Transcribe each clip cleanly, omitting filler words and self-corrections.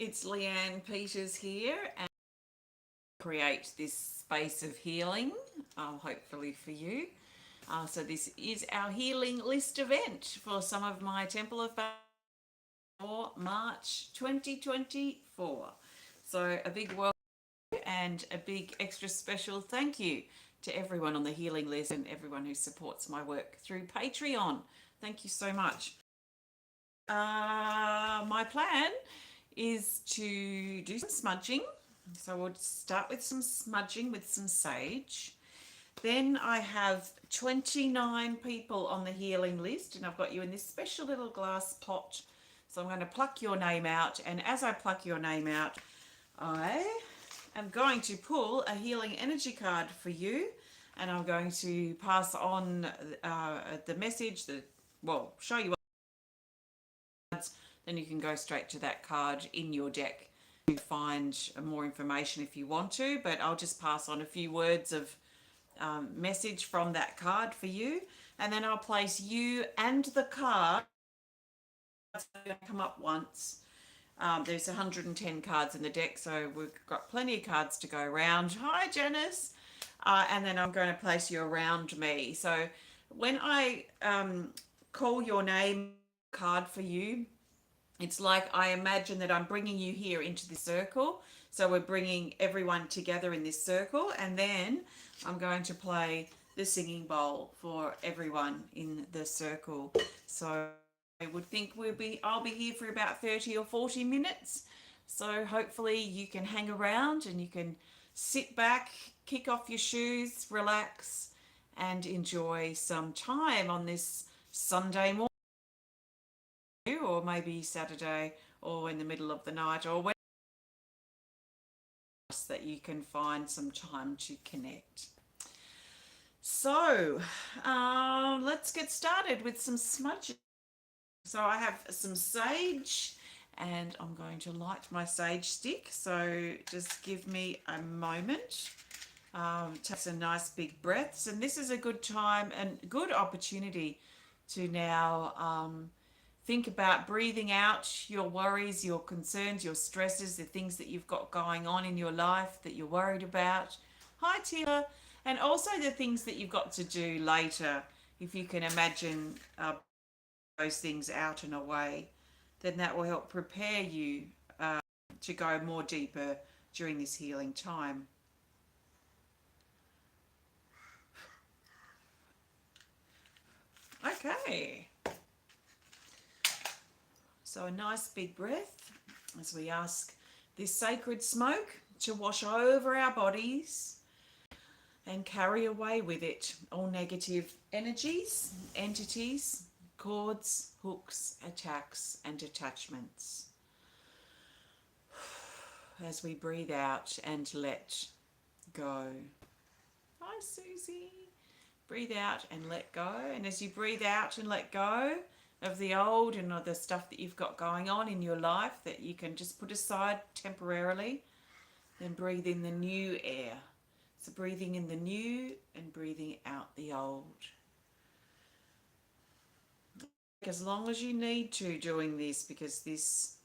it's Leanne Peters here, and create this space of healing, hopefully for you. So this is our healing list event for some of my Temple of Faith for March 2024. So a big welcome and a big extra special thank you to everyone on the healing list and everyone who supports my work through Patreon. Thank you so much. My plan is to do some smudging. So we'll start with some smudging with some sage. Then I have 29 people on the healing list, and I've got you in this special little glass pot. So I'm going to pluck your name out, and as I pluck your name out, I am going to pull a healing energy card for you, and I'm going to pass on the message, show you what cards, then you can go straight to that card in your deck to find more information if you want to, but I'll just pass on a few words of message from that card for you, and then I'll place you and the card. It's going to come up once. There's 110 cards in the deck, so we've got plenty of cards to go around. Hi, Janice. And then I'm going to place you around me. So when I call your name card for you, it's like I imagine that I'm bringing you here into the circle. So we're bringing everyone together in this circle, and then I'm going to play the singing bowl for everyone in the circle. So I would think I'll be here for about 30 or 40 minutes. So hopefully you can hang around and you can sit back, kick off your shoes, relax, and enjoy some time on this Sunday morning, or maybe Saturday, or in the middle of the night, or when that you can find some time to connect. So let's get started with some smudging. So I have some sage, and I'm going to light my sage stick. So just give me a moment. Take some nice big breaths, and this is a good time and good opportunity to now think about breathing out your worries, your concerns, your stresses, the things that you've got going on in your life that you're worried about. Hi, Teala. And also the things that you've got to do later. If you can imagine those things out and away, then that will help prepare you to go more deeper during this healing time. Okay. So a nice big breath as we ask this sacred smoke to wash over our bodies and carry away with it all negative energies, entities, cords, hooks, attacks, and attachments. As we breathe out and let go. Hi, Suzie. Breathe out and let go. And as you breathe out and let go of the old and the stuff that you've got going on in your life that you can just put aside temporarily, then breathe in the new air. So breathing in the new and breathing out the old. As long as you need to doing this, because this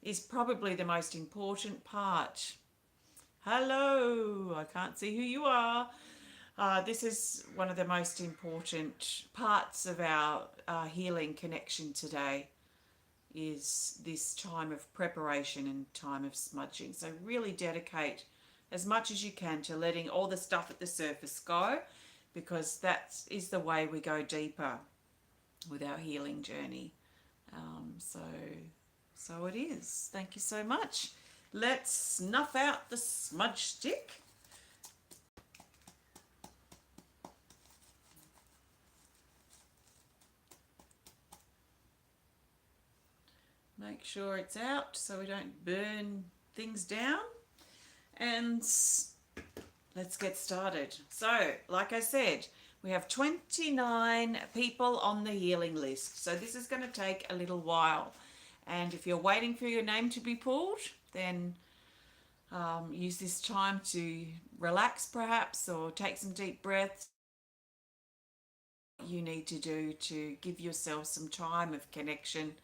is probably the most important part. Hello, I can't see who you are. This is one of the most important parts of our healing connection today, is this time of preparation and time of smudging. So really dedicate as much as you can to letting all the stuff at the surface go, because that is the way we go deeper with our healing journey. So it is. Thank you so much. Let's snuff out the smudge stick. Make sure it's out so we don't burn things down. And let's get started. So, like I said, we have 29 people on the healing list. So this is going to take a little while. And if you're waiting for your name to be pulled, then use this time to relax perhaps, or take some deep breaths. You need to do to give yourself some time of connection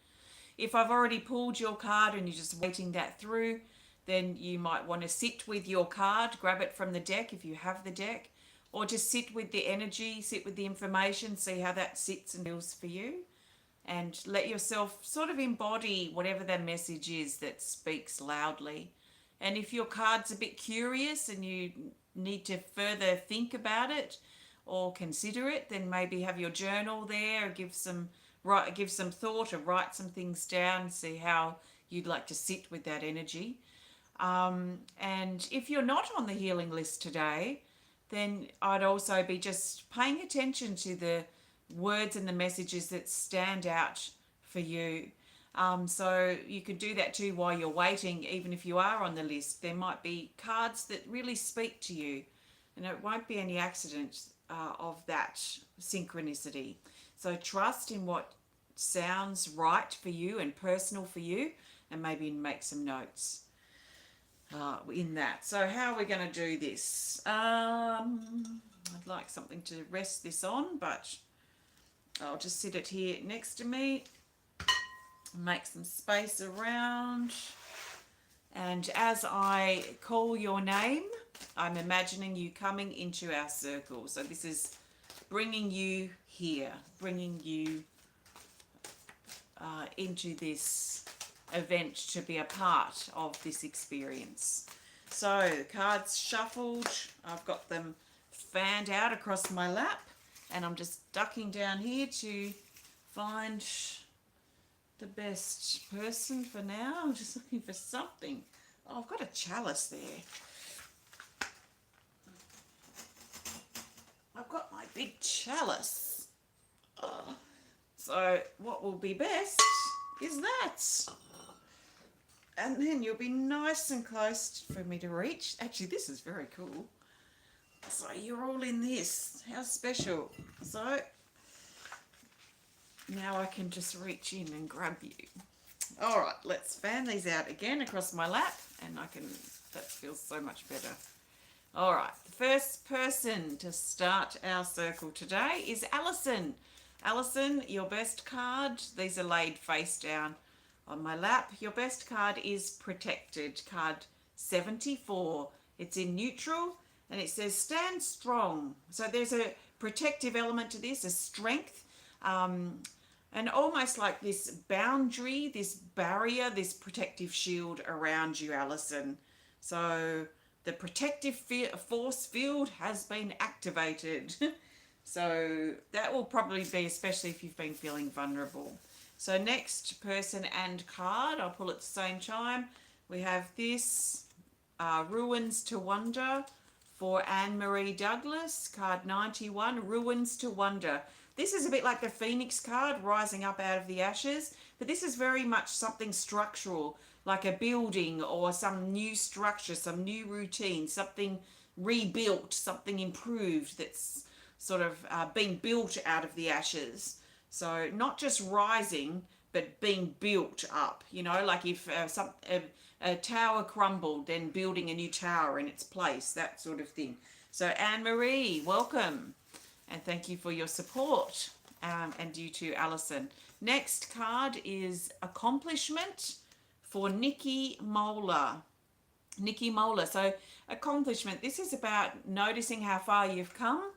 If I've already pulled your card and you're just waiting that through, then you might want to sit with your card, grab it from the deck if you have the deck, or just sit with the energy, sit with the information, see how that sits and feels for you, and let yourself sort of embody whatever the message is that speaks loudly. And if your card's a bit curious and you need to further think about it or consider it, then maybe have your journal there, give some thought or write some things down, see how you'd like to sit with that energy. And if you're not on the healing list today, then I'd also be just paying attention to the words and the messages that stand out for you. So you could do that too while you're waiting, even if you are on the list. There might be cards that really speak to you, and it won't be any accident of that synchronicity. So trust in what sounds right for you and personal for you, and maybe make some notes in that. So how are we going to do this? I'd like something to rest this on, but I'll just sit it here next to me, make some space around, and as I call your name, I'm imagining you coming into our circle. So this is bringing you here, bringing you into this event to be a part of this experience. So the cards shuffled, I've got them fanned out across my lap, and I'm just ducking down here to find the best person for now. I'm just looking for something. Oh, I've got a chalice there. I've got my big chalice. Oh. So what will be best is that. And then you'll be nice and close for me to reach. Actually, this is very cool. So you're all in this. How special. So now I can just reach in and grab you. All right, let's fan these out again across my lap, and that feels so much better. All right, the first person to start our circle today is Allison. Allison, your best card, these are laid face down on my lap. Your best card is Protected, card 74. It's in neutral, and it says stand strong. So there's a protective element to this, a strength, and almost like this boundary, this barrier, this protective shield around you, Allison. So the protective force field has been activated. So that will probably be, especially if you've been feeling vulnerable. So next person and card, I'll pull at the same time. We have this, Ruins to Wonder for Anne-Marie Douglas, card 91, Ruins to Wonder. This is a bit like the Phoenix card, rising up out of the ashes, but this is very much something structural, like a building or some new structure, some new routine, something rebuilt, something improved that's sort of being built out of the ashes. So not just rising, but being built up, you know, like if a tower crumbled, then building a new tower in its place, that sort of thing. So Anne-Marie, welcome. And thank you for your support, and you too, Allison. Next card is Accomplishment for Nicki Mohler. Nicki Mohler. So accomplishment, this is about noticing how far you've come,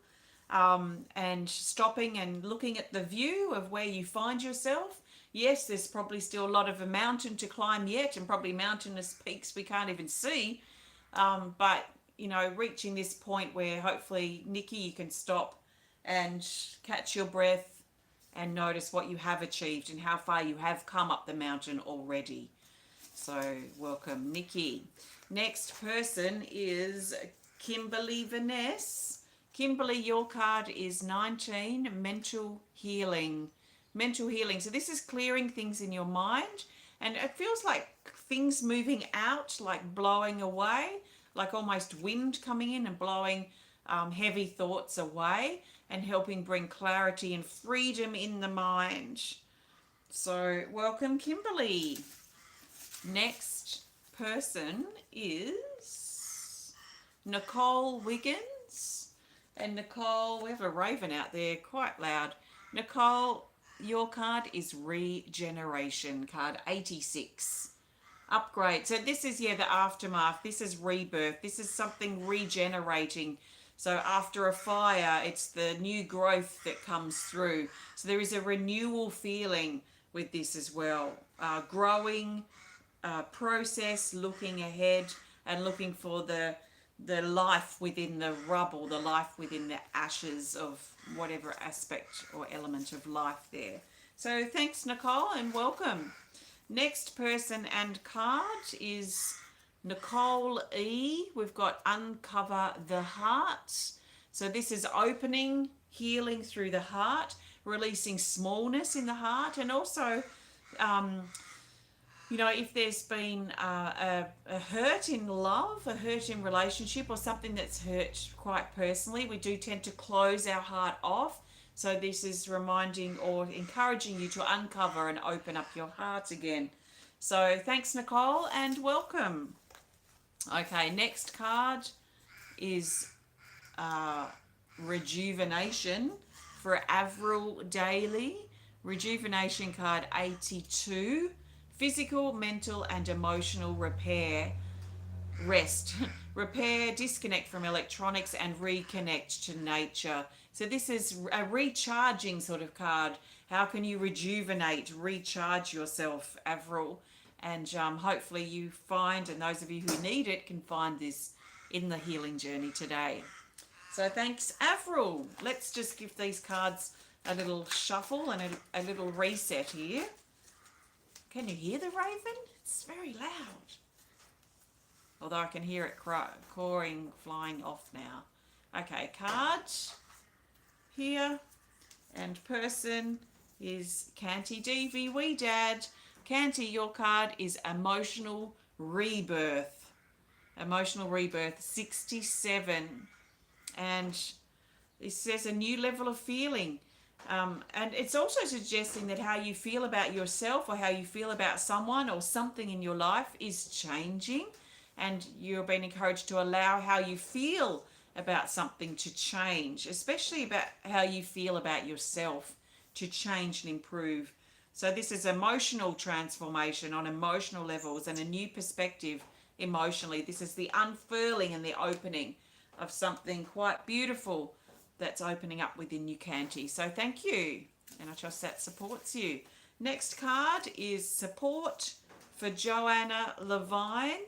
and stopping and looking at the view of where you find yourself. Yes, there's probably still a lot of a mountain to climb yet, and probably mountainous peaks we can't even see. But, you know, reaching this point where hopefully, Nicki, you can stop and catch your breath and notice what you have achieved and how far you have come up the mountain already. So welcome, Nicki. Next person is Kimberly Veness. Kimberly, your card is 19, Mental Healing. Mental healing. So this is clearing things in your mind, and it feels like things moving out, like blowing away, like almost wind coming in and blowing heavy thoughts away, and helping bring clarity and freedom in the mind. So welcome, Kimberly. Next person is Nicole Wiggins. And Nicole, we have a raven out there, quite loud. Nicole, your card is regeneration, card 86. Upgrade. So this is, yeah, the aftermath. This is rebirth. This is something regenerating. So after a fire, it's the new growth that comes through. So there is a renewal feeling with this as well. Growing process, looking ahead and looking for the life within the rubble, the life within the ashes of whatever aspect or element of life there. So thanks, Nicole, and welcome. Next person and card is Nicole E. We've got Uncover the Heart. So this is opening, healing through the heart, releasing smallness in the heart, and also if there's been a hurt in love, a hurt in relationship, or something that's hurt quite personally, we do tend to close our heart off. So this is reminding or encouraging you to uncover and open up your heart again. So thanks, Nicole, and welcome. Okay, next card is Rejuvenation for Avril Daly. Rejuvenation card 82. Physical, mental, and emotional repair, rest, repair, disconnect from electronics, and reconnect to nature. So this is a recharging sort of card. How can you rejuvenate, recharge yourself, Avril? And hopefully you find, and those of you who need it can find this in the healing journey today. So thanks, Avril. Let's just give these cards a little shuffle and a little reset here. Can you hear the raven? It's very loud. Although I can hear it cawing, flying off now. Okay, card here. And person is Kanti, Devi, Wedad. Kanti, your card is Emotional Rebirth. Emotional Rebirth 67. And it says a new level of feeling. And it's also suggesting that how you feel about yourself or how you feel about someone or something in your life is changing, and you're being encouraged to allow how you feel about something to change, especially about how you feel about yourself to change and improve. So this is emotional transformation on emotional levels and a new perspective emotionally. This is the unfurling and the opening of something quite beautiful that's opening up within you, Kanti. So thank you, and I trust that supports you. Next card is support for Joanna Levine.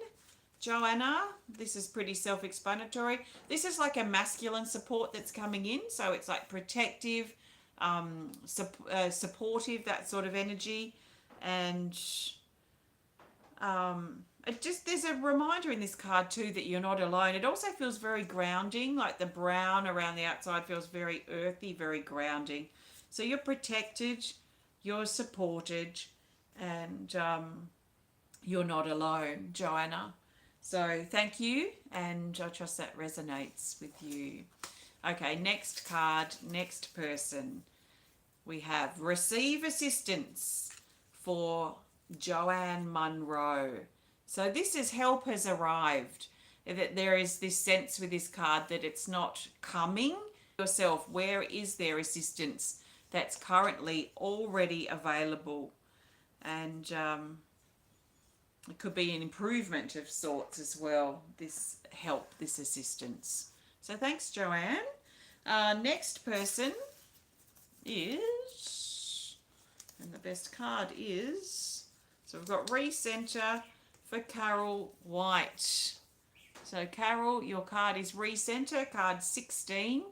Joanna, this is pretty self-explanatory. This is like a masculine support that's coming in, so it's like protective, supportive, that sort of energy. And there's a reminder in this card too that you're not alone. It also feels very grounding, like the brown around the outside feels very earthy, very grounding. So you're protected, you're supported, and you're not alone, Joanna. So thank you, and I trust that resonates with you. Okay, next card, next person. We have Receive Assistance for Joanne Monroe. So this is help has arrived. That there is this sense with this card that it's not coming yourself. Where is there assistance that's currently already available? And it could be an improvement of sorts as well, this help, this assistance. So thanks, Joanne. Next person is, and the best card is, so we've got Recenter for Carol White. So Carol, your card is Recenter, card 16.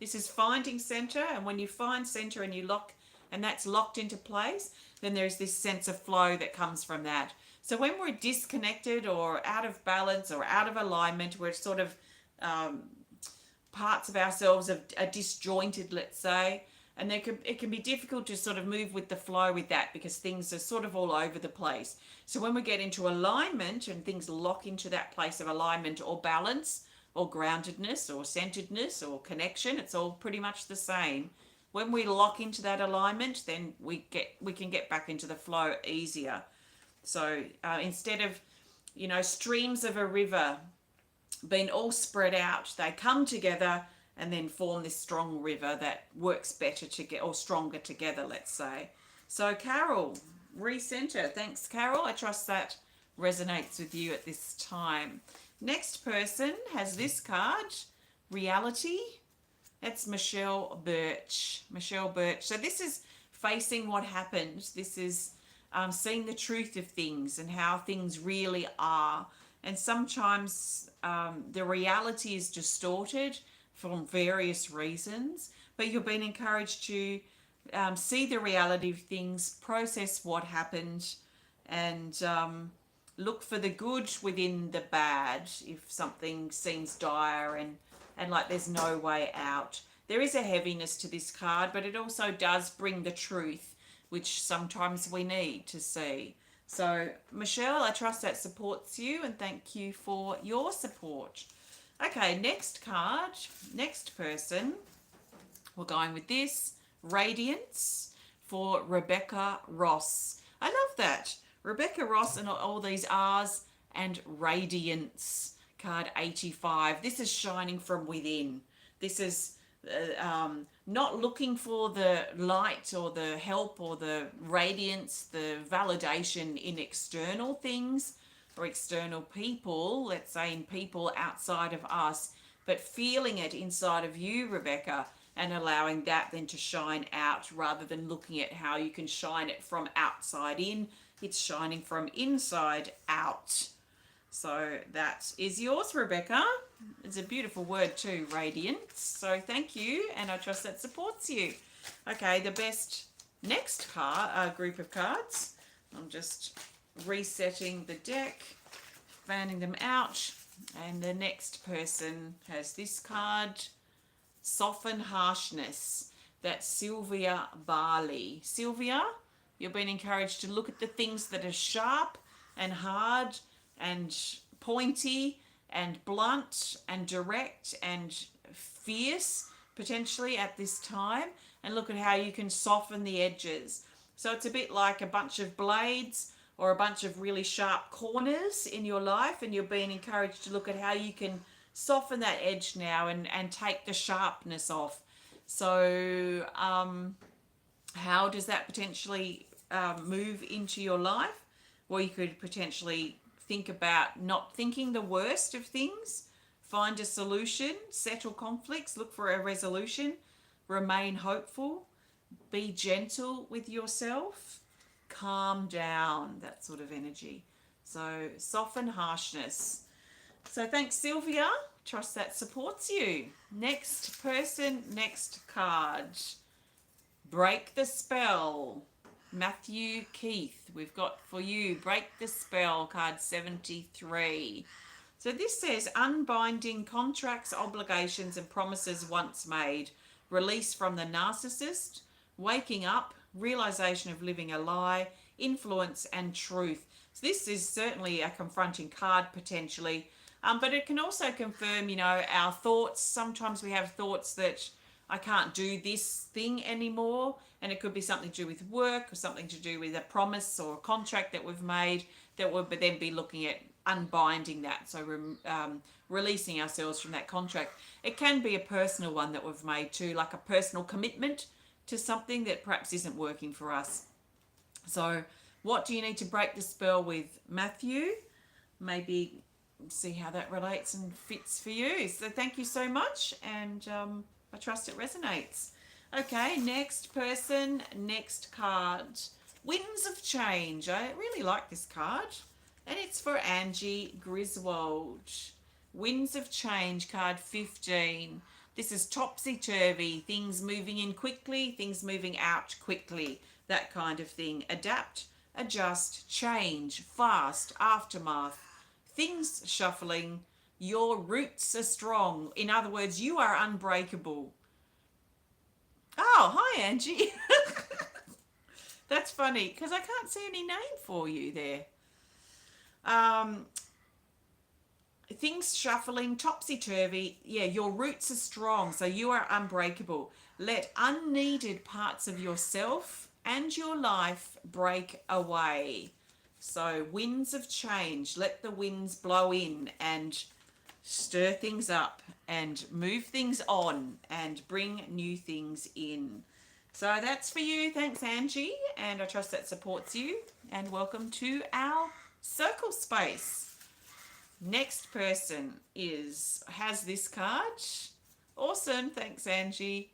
This is finding center, and when you find center and you lock, and that's locked into place, then there's this sense of flow that comes from that. So when we're disconnected or out of balance or out of alignment, we're sort of parts of ourselves are disjointed, let's say, and it can be difficult to sort of move with the flow with that because things are sort of all over the place. So when we get into alignment and things lock into that place of alignment or balance or groundedness or centeredness or connection, it's all pretty much the same. When we lock into that alignment, then we can get back into the flow easier. So instead of, streams of a river being all spread out, they come together and then form this strong river that works better together, or stronger together, let's say. So Carol, recenter. Thanks, Carol. I trust that resonates with you at this time. Next person has this card, reality. That's Michele Burch. Michele Burch. So this is facing what happened. This is seeing the truth of things and how things really are. And sometimes the reality is distorted for various reasons, but you've been encouraged to see the reality of things, process what happened, and look for the good within the bad if something seems dire and like there's no way out. There is a heaviness to this card, but it also does bring the truth, which sometimes we need to see. So, Michele, I trust that supports you, and thank you for your support. Okay, next card, next person. We're going with this, Radiance, for Rebecca Ross. I love that. Rebecca Ross and all these R's, and Radiance, card 85. This is shining from within. This is not looking for the light or the help or the radiance, the validation in external things or external people, let's say in people outside of us, but feeling it inside of you, Rebecca, and allowing that then to shine out rather than looking at how you can shine it from outside in. It's shining from inside out. So that is yours, Rebecca. It's a beautiful word too, radiance. So thank you, and I trust that supports you. Okay, the best next card, group of cards. I'm just resetting the deck, fanning them out, and the next person has this card, Soften Harshness. That's Sylvia Barley. Sylvia, you've been encouraged to look at the things that are sharp and hard and pointy and blunt and direct and fierce potentially at this time, and look at how you can soften the edges. So it's a bit like a bunch of blades or a bunch of really sharp corners in your life, and you're being encouraged to look at how you can soften that edge now and take the sharpness off. So how does that potentially move into your life? Well, you could potentially think about not thinking the worst of things, find a solution, settle conflicts, look for a resolution, remain hopeful, be gentle with yourself, calm down, that sort of energy. So soften harshness. So thanks, Sylvia. Trust that supports you. Next person, next card. Break the spell. Matthew Keith, we've got for you, Break the Spell, card 73. So this says, unbinding contracts, obligations and promises once made, release from the narcissist, waking up, realization of living a lie, influence and truth. So this is certainly a confronting card potentially, but it can also confirm, our thoughts. Sometimes we have thoughts that I can't do this thing anymore, and it could be something to do with work or something to do with a promise or a contract that we've made that we'll then be looking at unbinding that, so releasing ourselves from that contract. It can be a personal one that we've made too, like a personal commitment to something that perhaps isn't working for us. So what do you need to break the spell with, Matthew? Maybe see how that relates and fits for you. So thank you so much, and I trust it resonates. Okay, next person, next card. Winds of Change. I really like this card. And it's for Angie Griswold. Winds of Change, card 15. This is topsy-turvy, things moving in quickly, things moving out quickly, that kind of thing. Adapt, adjust, change, fast, aftermath, things shuffling. Your roots are strong. In other words, you are unbreakable. Oh, hi, Angie. That's funny because I can't see any name for you there. Things shuffling, topsy-turvy. Yeah, your roots are strong, so you are unbreakable. Let unneeded parts of yourself and your life break away. So winds of change. Let the winds blow in and stir things up and move things on and bring new things in. So that's for you. Thanks, Angie. And I trust that supports you. And welcome to our circle space. Next person has this card. Awesome. Thanks, Angie.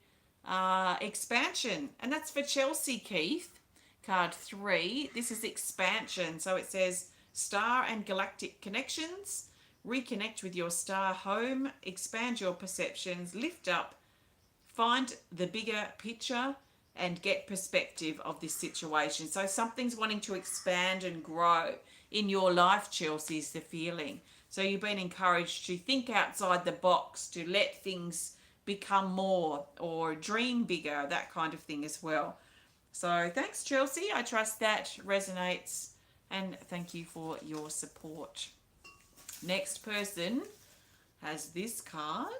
Expansion. And that's for Chelsea Keith. Card 3. This is expansion. So it says star and galactic connections. Reconnect with your star home. Expand your perceptions. Lift up. Find the bigger picture and get perspective of this situation. So something's wanting to expand and grow in your life, Chelsea, is the feeling. So you've been encouraged to think outside the box, to let things become more or dream bigger, that kind of thing as well. So thanks, Chelsea. I trust that resonates, and thank you for your support. Next person has this card,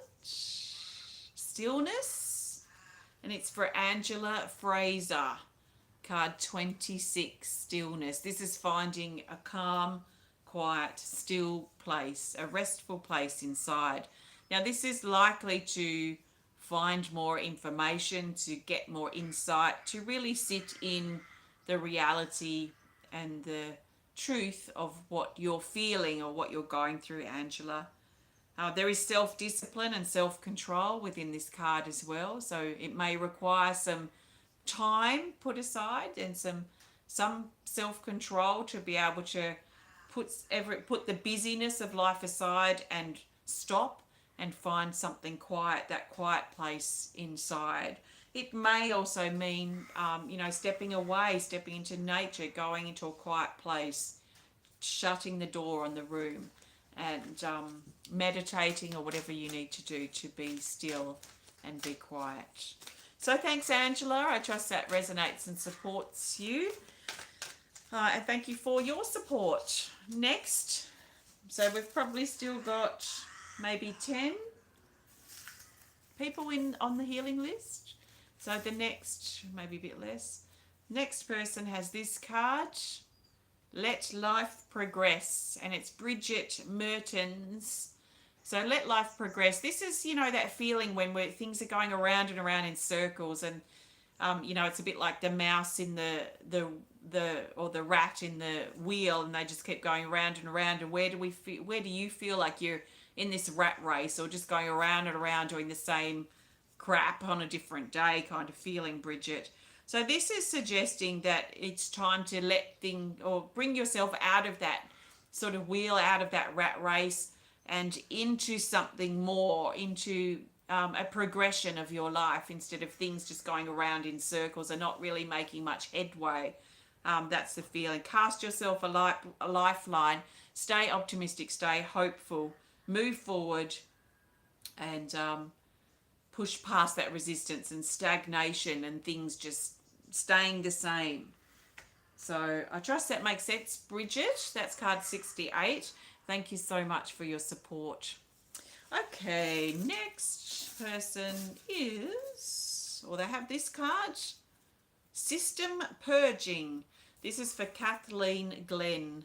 Stillness, and it's for Angela Fraser. Card 26, Stillness. This is finding a calm, quiet, still place, a restful place inside. Now, this is likely to find more information, to get more insight, to really sit in the reality and the truth of what you're feeling or what you're going through, Angela. There is self-discipline and self-control within this card as well. So it may require some time put aside and some self-control to be able to put the busyness of life aside and stop and find something quiet, that quiet place inside. It may also mean, stepping away, stepping into nature, going into a quiet place, shutting the door on the room, and meditating or whatever you need to do to be still and be quiet. So thanks, Angela. I trust that resonates and supports you. And thank you for your support. Next, so we've probably still got maybe 10 people on the healing list. So the next, maybe a bit less. Next person has this card, Let Life Progress, and it's Bridget Mehrtens. So let life progress. This is, that feeling when things are going around and around in circles, and it's a bit like the mouse in or the rat in the wheel, and they just keep going around and around. And where do you feel like you're in this rat race, or just going around and around doing the same crap on a different day kind of feeling, Bridget? So this is suggesting that it's time to bring yourself out of that sort of wheel, out of that rat race, and into something more, into a progression of your life, instead of things just going around in circles and not really making much headway. That's the feeling. Cast yourself a lifeline. Stay optimistic, stay hopeful, move forward, and push past that resistance and stagnation and things just staying the same. So I trust that makes sense, Bridget. That's card 68. Thank you so much for your support. Okay, next person they have this card, System Purging. This is for Kathleen Glen.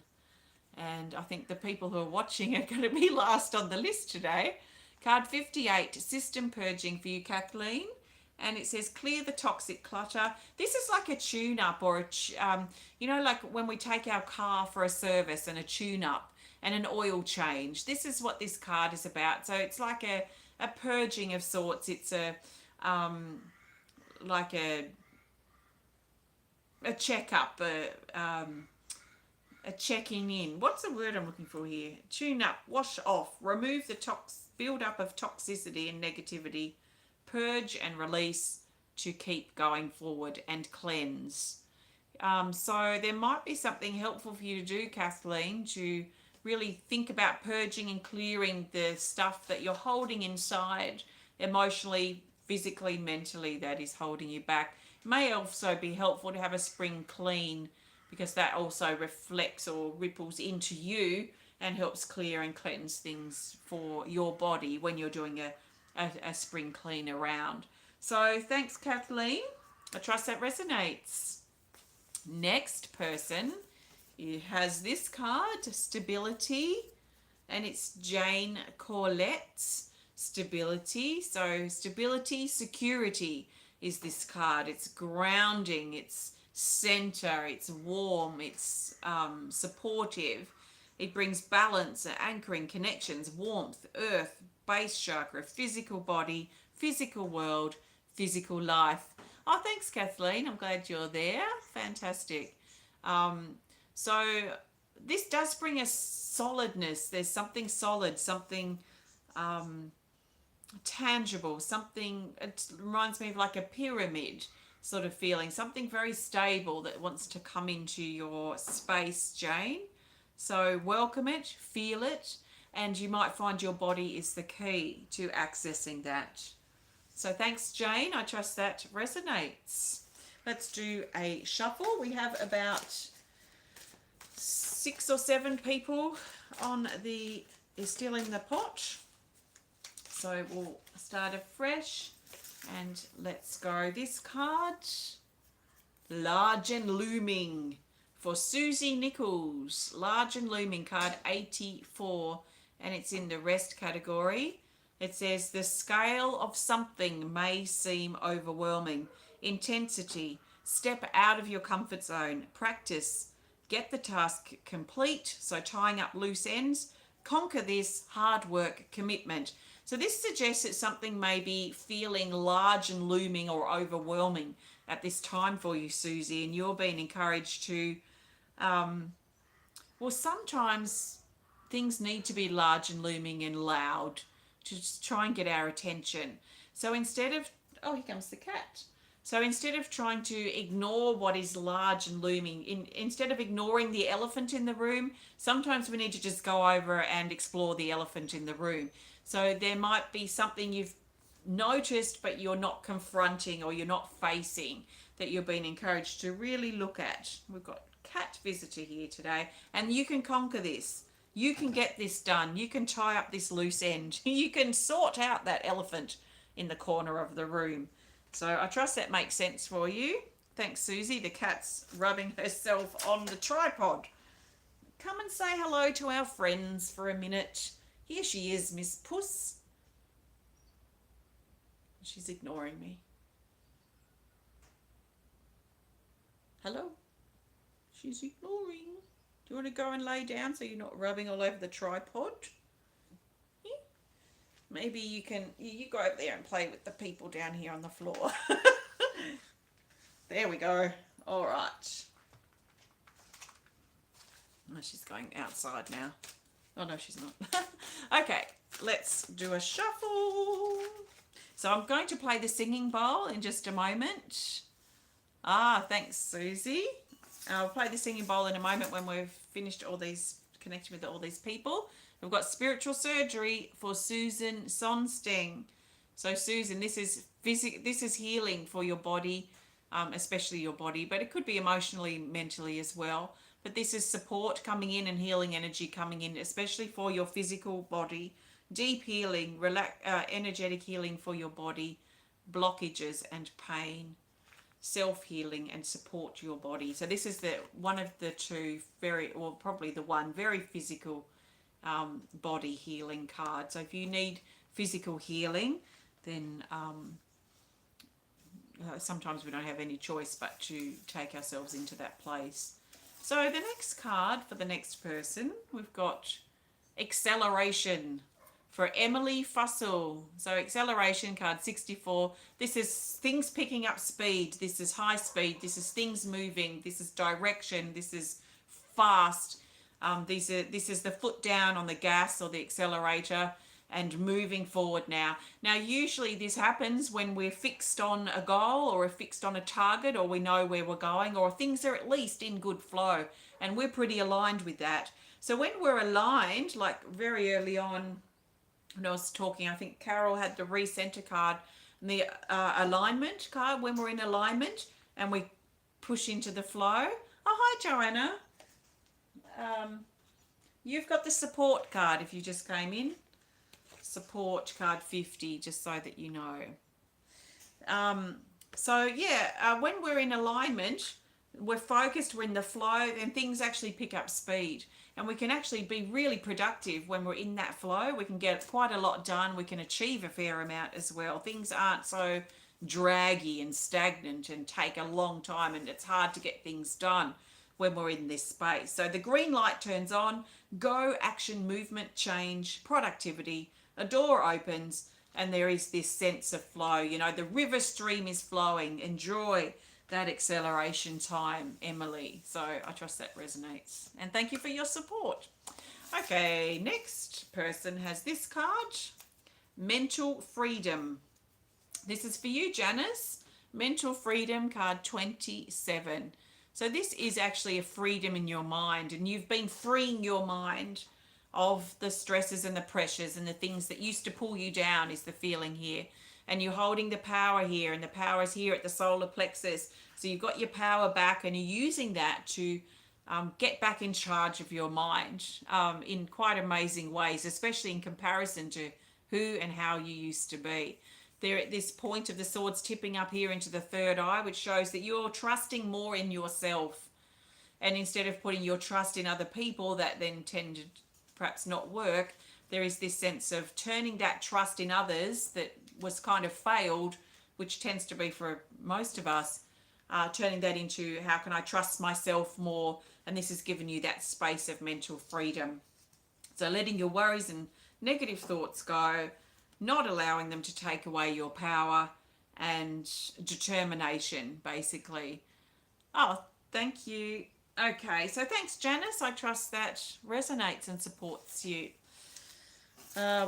And I think the people who are watching are going to be last on the list today. Card 58, System Purging for you, Kathleen. And it says, clear the toxic clutter. This is like a tune-up, or like when we take our car for a service and a tune-up and an oil change. This is what this card is about. So it's like a purging of sorts. It's like a checkup, a checking in. What's the word I'm looking for here? Tune up, wash off, remove the build up of toxicity and negativity, purge and release to keep going forward and cleanse. So there might be something helpful for you to do, Kathleen, to really think about purging and clearing the stuff that you're holding inside, emotionally, physically, mentally, that is holding you back. It may also be helpful to have a spring clean, because that also reflects or ripples into you and helps clear and cleanse things for your body when you're doing a spring clean around. So thanks, Kathleen. I trust that resonates. Next person has this card, Stability. and it's Jane Corlett's Stability. So stability, security is this card. It's grounding, it's center, it's warm, it's supportive. It brings balance, anchoring, connections, warmth, earth, base chakra, physical body, physical world, physical life. Oh, thanks, Kathleen. I'm glad you're there. Fantastic. So this does bring us solidness. There's something solid, something tangible, something, it reminds me of like a pyramid sort of feeling, something very stable that wants to come into your space, Jane. So welcome it, feel it, and you might find your body is the key to accessing that. So thanks, Jane. I trust that resonates. Let's do a shuffle. We have about 6 or 7 people is still in the pot. So we'll start afresh and let's go. This card, Large and Looming, for Suzie Nicholls. Large and Looming, card 84, and it's in the rest category. It says, the scale of something may seem overwhelming. Intensity. Step out of your comfort zone. Practice. Get the task complete. So tying up loose ends. Conquer this. Hard work. Commitment. So this suggests that something may be feeling large and looming or overwhelming at this time for you, Suzie, and you're being encouraged to, well, sometimes things need to be large and looming and loud to just try and get our attention. So instead of, oh, here comes the cat. So instead of trying to ignore what is large and looming, instead of ignoring the elephant in the room, sometimes we need to just go over and explore the elephant in the room. So there might be something you've noticed but you're not confronting or you're not facing that you're being encouraged to really look at. We've got cat visitor here today, and you can conquer this. You can get this done. You can tie up this loose end. You can sort out that elephant in the corner of the room. So I trust that makes sense for you. Thanks, Suzie. The cat's rubbing herself on the tripod. Come and say hello to our friends for a minute. Here she is, Miss Puss. She's ignoring me. Hello. She's ignoring. Do you want to go and lay down so you're not rubbing all over the tripod? Yeah. Maybe you can, you go over there and play with the people down here on the floor. There we go. All right. Oh, she's going outside now. Oh, no, she's not. Okay, let's do a shuffle. So I'm going to play the singing bowl in just a moment. Ah, thanks, Suzie. I'll play the singing bowl in a moment when we've finished all these, connecting with all these people. We've got spiritual surgery for Susan Sonsteng. So Susan, this is healing for your body, especially your body, but it could be emotionally, mentally as well. But this is support coming in and healing energy coming in, especially for your physical body. Deep healing, energetic healing for your body, blockages and pain, self-healing and support your body. So this is one of the two probably the one very physical body healing card. So if you need physical healing, then sometimes we don't have any choice but to take ourselves into that place. So the next card for the next person, we've got acceleration for Emily Fussell. So acceleration, card 64. This is things picking up speed. This is high speed. This is things moving. This is direction. This is fast. This is the foot down on the gas or the accelerator and moving forward now. Now, usually this happens when we're fixed on a goal or we're fixed on a target or we know where we're going or things are at least in good flow and we're pretty aligned with that. So when we're aligned, like very early on when I was talking, I think Carol had the recenter card and the alignment card when we're in alignment and we push into the flow. Oh, hi, Joanna. You've got the support card if you just came in. Support card 50, just so that you know. So yeah, when we're in alignment, we're focused, we're in the flow, and things actually pick up speed. And we can actually be really productive when we're in that flow. We can get quite a lot done. We can achieve a fair amount as well. Things aren't so draggy and stagnant and take a long time, and it's hard to get things done when we're in this space. So the green light turns on, go, action, movement, change, productivity, a door opens, and there is this sense of flow. You know, the river stream is flowing. Enjoy that acceleration time, Emily. So I trust that resonates. And thank you for your support. Okay, next person has this card, Mental Freedom. This is for you, Janice. Mental Freedom, card 27. So this is actually a freedom in your mind, and you've been freeing your mind of the stresses and the pressures and the things that used to pull you down, is the feeling here. And you're holding the power here, and the power is here at the solar plexus. So you've got your power back, and you're using that to get back in charge of your mind in quite amazing ways, especially in comparison to who and how you used to be. They're at this point of the swords tipping up here into the third eye, which shows that you're trusting more in yourself. And instead of putting your trust in other people that then tend to perhaps not work, there is this sense of turning that trust in others that was kind of failed, which tends to be for most of us, turning that into how can I trust myself more? And this has given you that space of mental freedom. So letting your worries and negative thoughts go, not allowing them to take away your power and determination, basically. Oh, thank you. Okay, so thanks, Janice. I trust that resonates and supports you.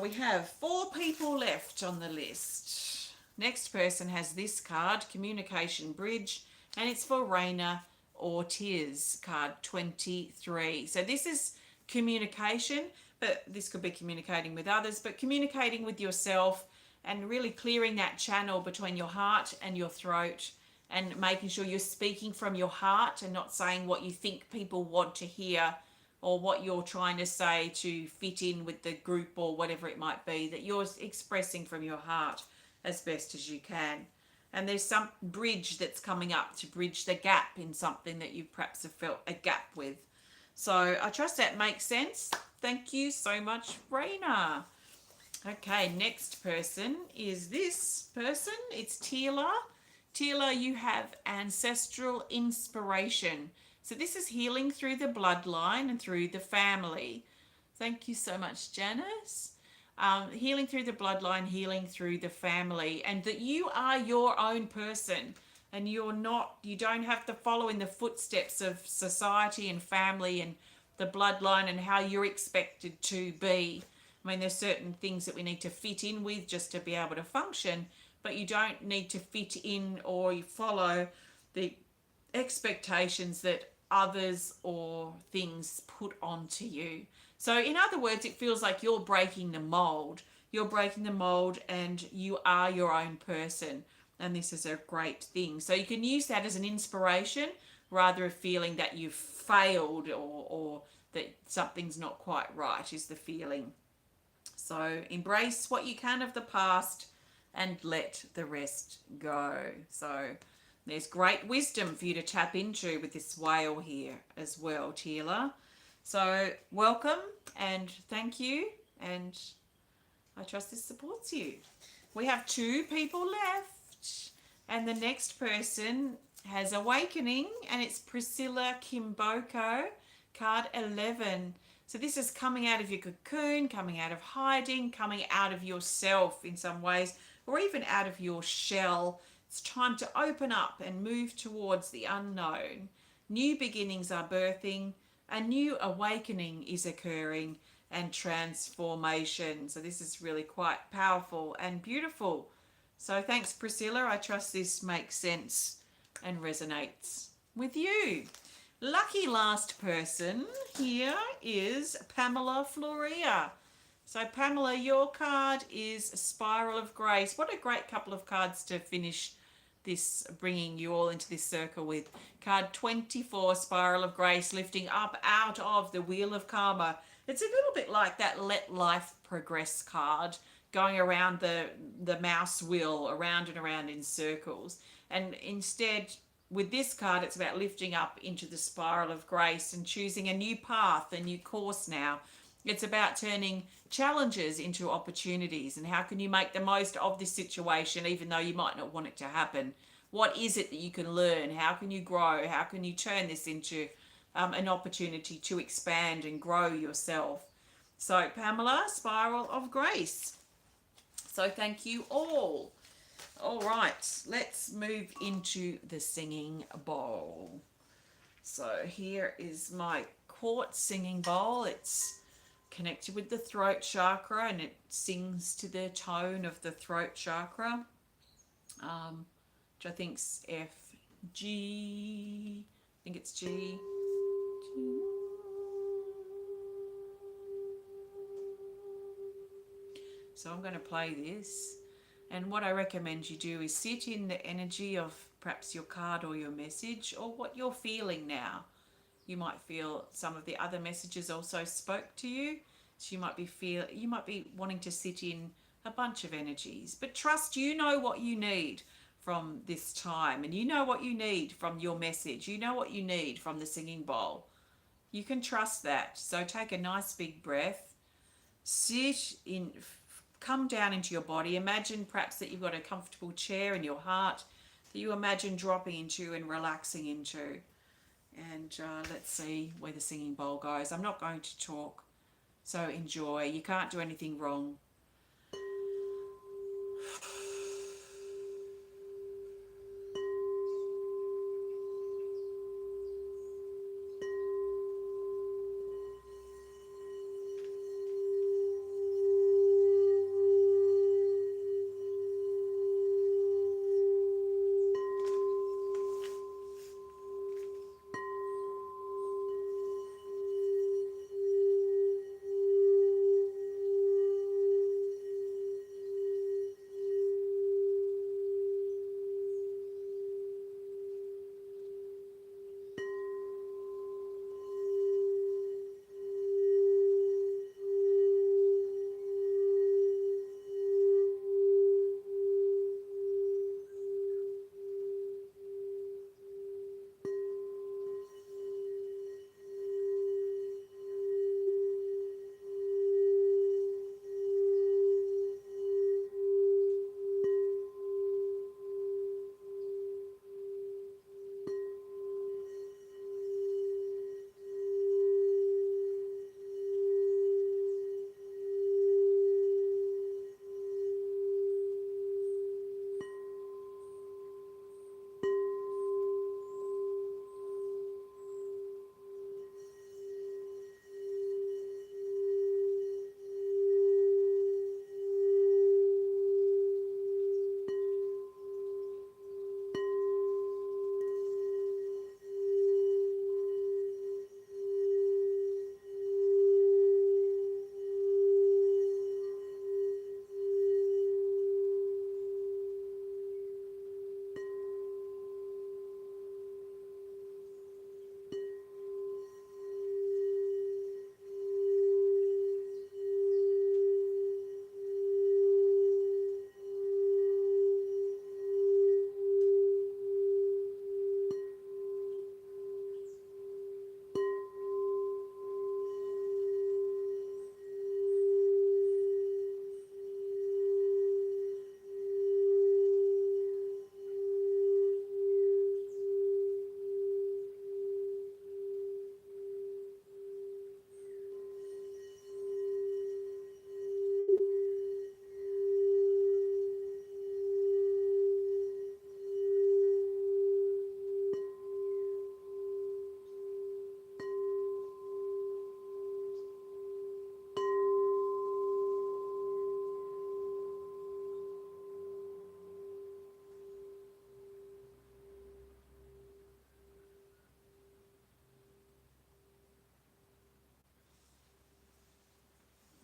We have 4 people left on the list. Next person has this card, Communication Bridge, and it's for Rayna Ortiz, card 23. So this is communication, but this could be communicating with others, but communicating with yourself and really clearing that channel between your heart and your throat, and making sure you're speaking from your heart and not saying what you think people want to hear or what you're trying to say to fit in with the group or whatever it might be, that you're expressing from your heart as best as you can. And there's some bridge that's coming up to bridge the gap in something that you perhaps have felt a gap with. So I trust that makes sense. Thank you so much, Rayna. Okay, next person is this person. It's Teala. Teala, you have ancestral inspiration. So this is healing through the bloodline and through the family. Thank you so much, Janice. Healing through the bloodline, healing through the family, and that you are your own person, and you don't have to follow in the footsteps of society and family and the bloodline and how you're expected to be. I mean, there's certain things that we need to fit in with just to be able to function, but you don't need to fit in or you follow the expectations that others or things put onto you. So in other words, it feels like you're breaking the mold. You're breaking the mold and you are your own person. And this is a great thing. So you can use that as an inspiration rather than feeling that you've failed or that something's not quite right is the feeling. So embrace what you can of the past and let the rest go. So there's great wisdom for you to tap into with this whale here as well, Teala. So welcome and thank you, and I trust this supports you. We have 2 people left, and the next person has Awakening, and it's Priscilla Kimboko, card 11. So this is coming out of your cocoon, coming out of hiding, coming out of yourself in some ways, or even out of your shell. It's time to open up and move towards the unknown. New beginnings are birthing, a new awakening is occurring, and transformation. So this is really quite powerful and beautiful. So thanks, Priscilla. I trust this makes sense and resonates with you. Lucky last person here is Pamela Florea. So Pamela, your card is Spiral of Grace. What a great couple of cards to finish this, bringing you all into this circle with. Card 24, Spiral of Grace, lifting up out of the Wheel of Karma. It's a little bit like that Let Life Progress card, going around the mouse wheel, around and around in circles. And instead, with this card, it's about lifting up into the spiral of grace and choosing a new path, a new course now. It's about turning challenges into opportunities, and how can you make the most of this situation even though you might not want it to happen. What is it that you can learn? How can you grow? How can you turn this into an opportunity to expand and grow yourself? So Pamela, spiral of grace. So thank you all. All right, let's move into the singing bowl. So here is my quartz singing bowl. It's connected with the throat chakra, and it sings to the tone of the throat chakra, which I think's F, G, I think it's G. So I'm going to play this, and what I recommend you do is sit in the energy of perhaps your card or your message, or what you're feeling now. You might feel some of the other messages also spoke to you, so you might be wanting to sit in a bunch of energies, but trust you know what you need from this time, and you know what you need from your message, you know what you need from the singing bowl. You can trust that. So take a nice big breath, come down into your body. Imagine perhaps that you've got a comfortable chair in your heart that you imagine dropping into and relaxing into. And let's see where the singing bowl goes. I'm not going to talk, so enjoy. You can't do anything wrong.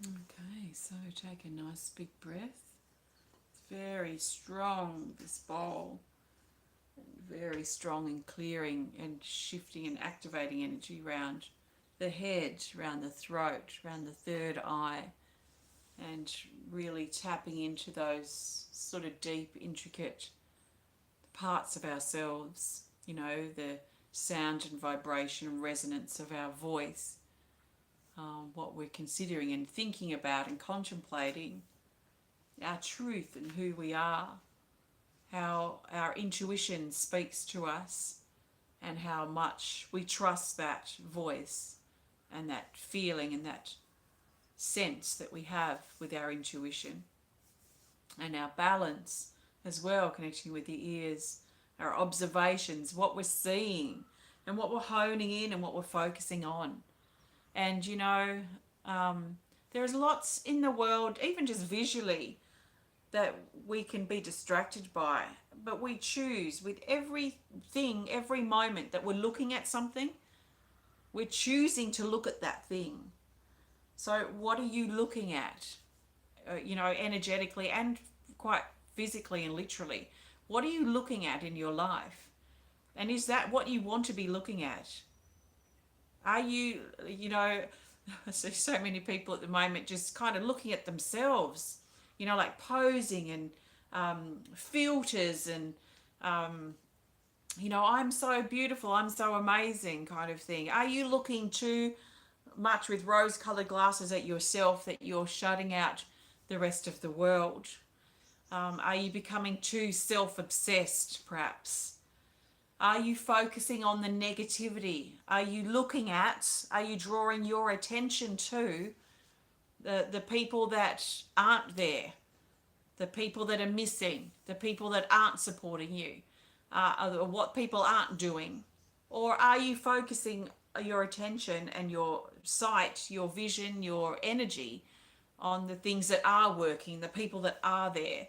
Okay, so take a nice big breath. It's very strong, this bowl. Very strong in clearing and shifting and activating energy around the head, around the throat, around the third eye, and really tapping into those sort of deep, intricate parts of ourselves the sound and vibration and resonance of our voice, what we're considering and thinking about and contemplating, our truth and who we are, how our intuition speaks to us, and how much we trust that voice and that feeling and that sense that we have with our intuition. And our balance as well, connecting with the ears, our observations, what we're seeing and what we're honing in and what we're focusing on. And there's lots in the world, even just visually, that we can be distracted by, but we choose with everything, every moment that we're looking at something, we're choosing to look at that thing. So what are you looking at, energetically and quite physically and literally? What are you looking at in your life? And is that what you want to be looking at? Are you, I see so many people at the moment just kind of looking at themselves, like posing and filters and, I'm so beautiful, I'm so amazing kind of thing. Are you looking too much with rose-colored glasses at yourself that you're shutting out the rest of the world? Are you becoming too self-obsessed, perhaps? Are you focusing on the negativity? Are you drawing your attention to the people that aren't there, the people that are missing, the people that aren't supporting you, or what people aren't doing? Or are you focusing your attention and your sight, your vision, your energy on the things that are working, the people that are there?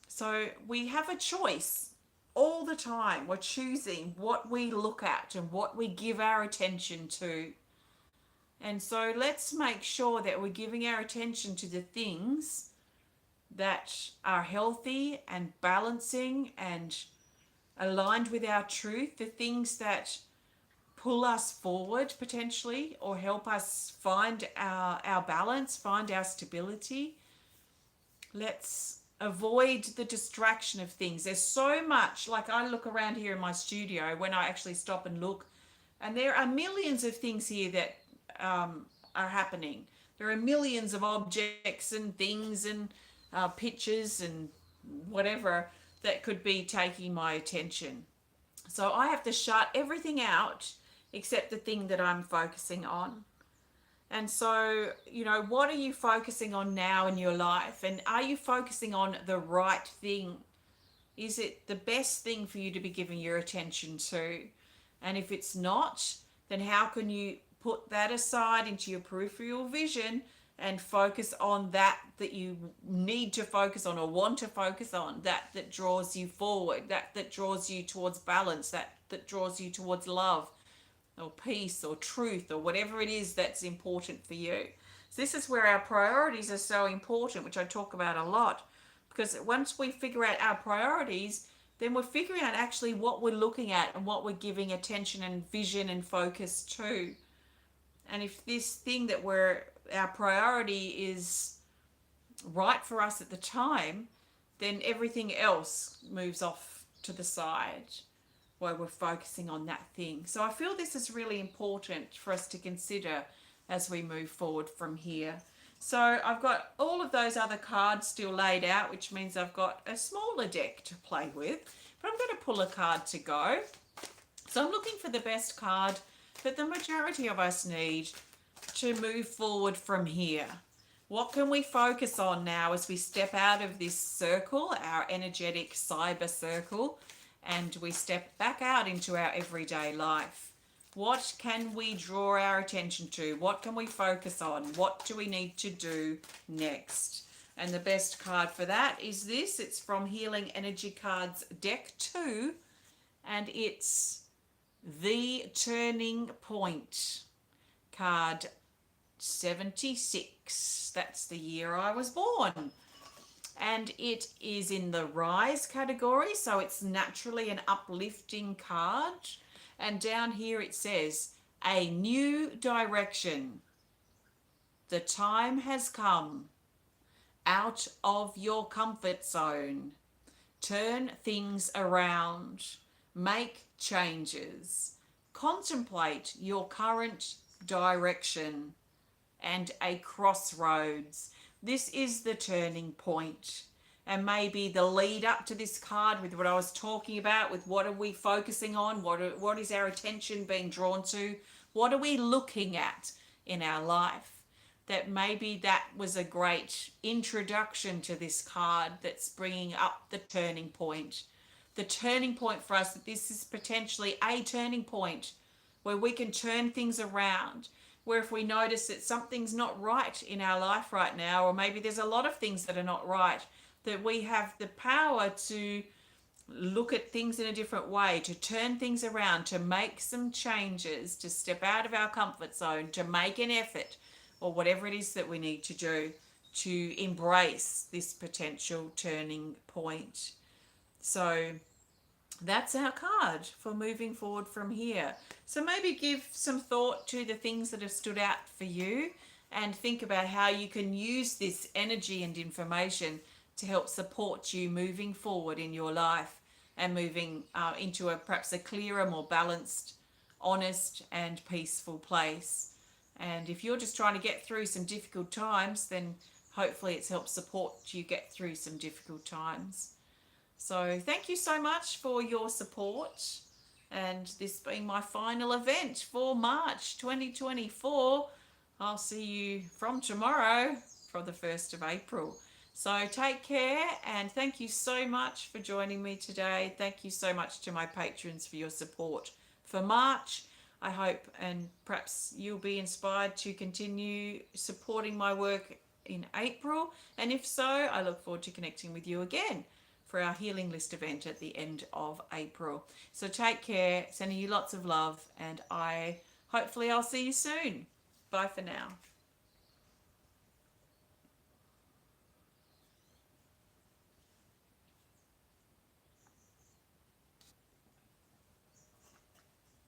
So we have a choice all the time. We're choosing what we look at and what we give our attention to. And so let's make sure that we're giving our attention to the things that are healthy and balancing and aligned with our truth, the things that pull us forward potentially or help us find our balance, find our stability. Let's avoid the distraction of things. There's so much, like I look around here in my studio when I actually stop and look, and there are millions of things here that are happening. There are millions of objects and things and pictures and whatever that could be taking my attention. So I have to shut everything out except the thing that I'm focusing on. And so, what are you focusing on now in your life? And are you focusing on the right thing? Is it the best thing for you to be giving your attention to? And if it's not, then how can you put that aside into your peripheral vision and focus on that you need to focus on or want to focus on, that draws you forward, that draws you towards balance, that draws you towards love or peace or truth or whatever it is that's important for you. So this is where our priorities are so important, which I talk about a lot, because once we figure out our priorities, then we're figuring out actually what we're looking at and what we're giving attention and vision and focus to. And if this thing that our priority is right for us at the time, then everything else moves off to the side while we're focusing on that thing. So I feel this is really important for us to consider as we move forward from here. So I've got all of those other cards still laid out, which means I've got a smaller deck to play with, but I'm going to pull a card to go. So I'm looking for the best card that the majority of us need to move forward from here. What can we focus on now as we step out of this circle, our energetic cyber circle, and we step back out into our everyday life? What can we draw our attention to? What can we focus on? What do we need to do next? And the best card for that is this. It's from Healing Energy Cards Deck 2, and it's The Turning Point, card 76. That's the year I was born. And it is in the Rise category, so it's naturally an uplifting card. And down here it says, a new direction. The time has come. Out of your comfort zone. Turn things around. make changes, contemplate your current direction and a crossroads. This is the turning point. And maybe the lead up to this card with what I was talking about, with what are we focusing on, what is our attention being drawn to, what are we looking at in our life, that maybe that was a great introduction to this card that's bringing up the turning point. The turning point for us, that this is potentially a turning point where we can turn things around, where if we notice that something's not right in our life right now, or maybe there's a lot of things that are not right, that we have the power to look at things in a different way, to turn things around, to make some changes, to step out of our comfort zone, to make an effort, or whatever it is that we need to do to embrace this potential turning point. So that's our card for moving forward from here. So maybe give some thought to the things that have stood out for you, and think about how you can use this energy and information to help support you moving forward in your life, and moving into perhaps a clearer, more balanced, honest and peaceful place. And if you're just trying to get through some difficult times, then hopefully it's helped support you get through some difficult times. So thank you so much for your support, and this being my final event for March 2024. I'll see you from tomorrow for the 1st of April. So take care, and thank you so much for joining me today. Thank you so much to my patrons for your support for March. I hope and perhaps you'll be inspired to continue supporting my work in April. And if so, I look forward to connecting with you again for our Healing List event at the end of April. So take care, sending you lots of love, and hopefully I'll see you soon. Bye for now.